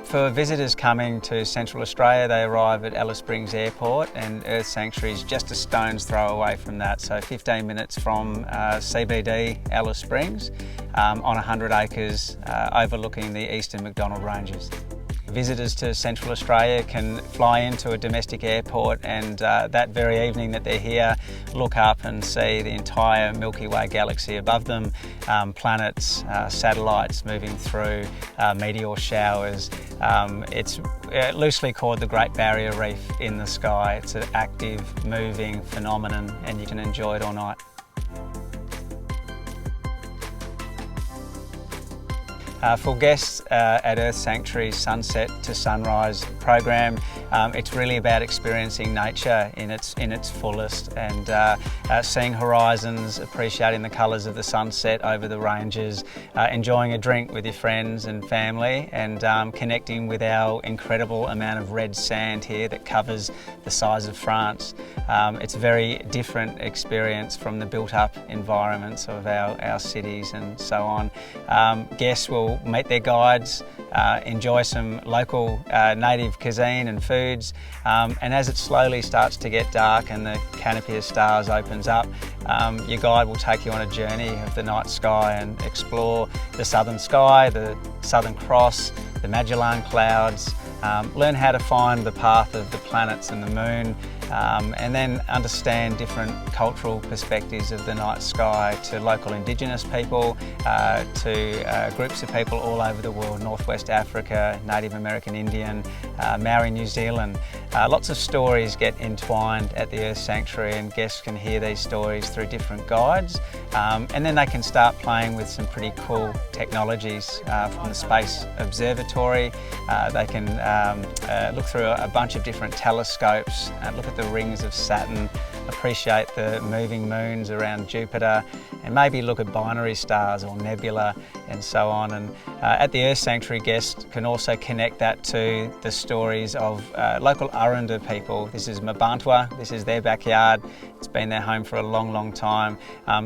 For visitors coming to Central Australia, they arrive at Alice Springs Airport, and Earth Sanctuary is just a stone's throw away from that, so 15 minutes from CBD Alice Springs on 100 acres overlooking the eastern McDonnell Ranges. Visitors to Central Australia can fly into a domestic airport and that very evening that they're here, look up and see the entire Milky Way galaxy above them, planets, satellites moving through, meteor showers. It's loosely called the Great Barrier Reef in the sky. It's an active, moving phenomenon and you can enjoy it all night. For guests at Earth Sanctuary's Sunset to Sunrise program, it's really about experiencing nature in its fullest and seeing horizons, appreciating the colours of the sunset over the ranges, enjoying a drink with your friends and family, and connecting with our incredible amount of red sand here that covers the size of France. It's a very different experience from the built-up environments of our cities and so on. Guests will meet their guides, enjoy some local native cuisine and foods, and as it slowly starts to get dark and the canopy of stars opens up, your guide will take you on a journey of the night sky and explore the southern sky, the Southern Cross, the Magellan Clouds, learn how to find the path of the planets and the moon, and then understand different cultural perspectives of the night sky to local Indigenous people, to groups of people all over the world, Northwest Africa, Native American Indian, Maori New Zealand. Lots of stories get entwined at the Earth Sanctuary and guests can hear these stories through different guides, and then they can start playing with some pretty cool technologies from the Space Observatory. They can look through a bunch of different telescopes, look at the rings of Saturn, appreciate the moving moons around Jupiter, and maybe look at binary stars or nebula and so on. And at the Earth Sanctuary, guests can also connect that to the stories of local Arunda people. This is Mabantwa, this is their backyard. It's been their home for a long, long time.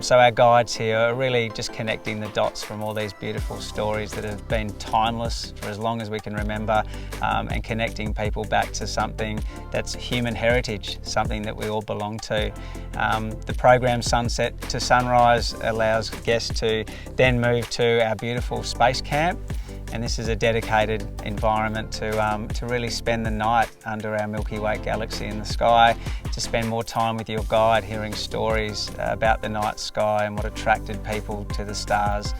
So our guides here are really just connecting the dots from all these beautiful stories that have been timeless for as long as we can remember, and connecting people back to something that's human heritage, something that we all belong to. The program Sunset to Sunrise allows guests to then move to our beautiful space camp, and this is a dedicated environment to really spend the night under our Milky Way galaxy in the sky, to spend more time with your guide hearing stories about the night sky and what attracted people to the stars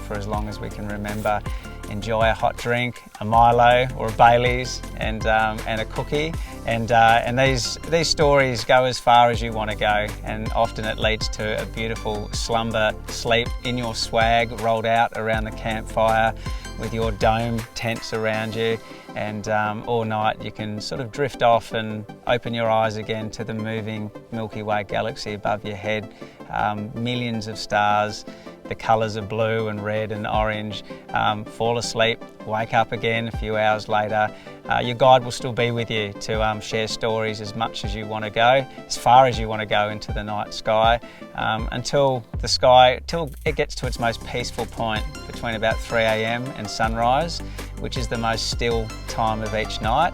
for as long as we can remember. Enjoy a hot drink, a Milo or a Bailey's, and a cookie. And these stories go as far as you want to go, and often it leads to a beautiful slumber, sleep in your swag rolled out around the campfire with your dome tents around you, and all night you can sort of drift off and open your eyes again to the moving Milky Way galaxy above your head. Millions of stars, the colours of blue and red and orange, fall asleep, wake up again a few hours later. Your guide will still be with you to share stories as much as you want to go, as far as you want to go into the night sky, until it gets to its most peaceful point between about 3 AM and sunrise, which is the most still time of each night.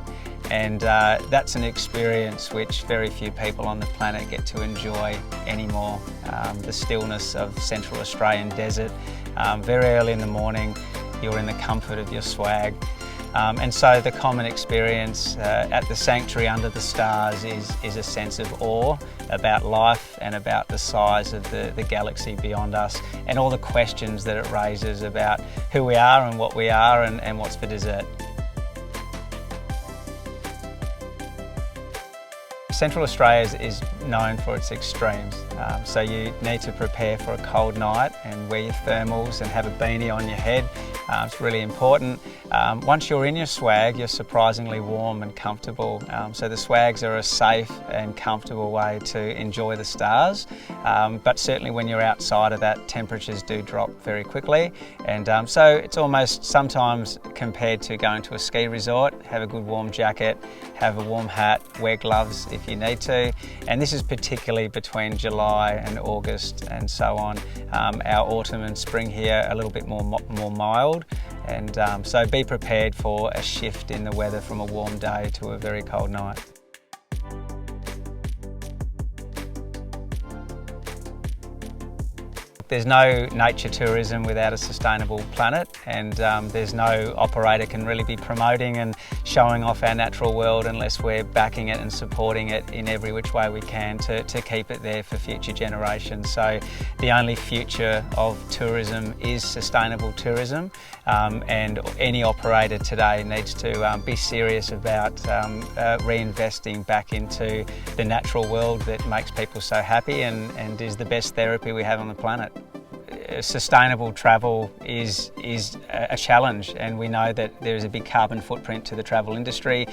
And that's an experience which very few people on the planet get to enjoy anymore. The stillness of Central Australian desert. Very early in the morning, you're in the comfort of your swag. And so the common experience at the sanctuary under the stars is a sense of awe about life and about the size of the galaxy beyond us, and all the questions that it raises about who we are and what we are and what's for dessert. Central Australia is known for its extremes, so you need to prepare for a cold night and wear your thermals and have a beanie on your head. It's really important. Once you're in your swag, you're surprisingly warm and comfortable. So the swags are a safe and comfortable way to enjoy the stars. But certainly when you're outside of that, temperatures do drop very quickly. And so it's almost sometimes compared to going to a ski resort. Have a good warm jacket, have a warm hat, wear gloves if you need to. And this is particularly between July and August and so on. Our autumn and spring here are a little bit more mild. And so be prepared for a shift in the weather from a warm day to a very cold night. There's no nature tourism without a sustainable planet, and there's no operator can really be promoting and showing off our natural world unless we're backing it and supporting it in every which way we can to keep it there for future generations. So the only future of tourism is sustainable tourism, and any operator today needs to be serious about reinvesting back into the natural world that makes people so happy and is the best therapy we have on the planet. Sustainable travel is a challenge, and we know that there is a big carbon footprint to the travel industry,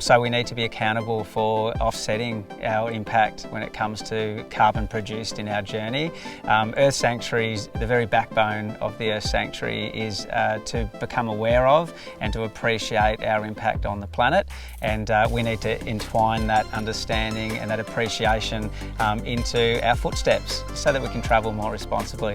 so we need to be accountable for offsetting our impact when it comes to carbon produced in our journey. Earth Sanctuaries, the very backbone of the Earth Sanctuary is to become aware of and to appreciate our impact on the planet, and we need to entwine that understanding and that appreciation into our footsteps so that we can travel more responsibly.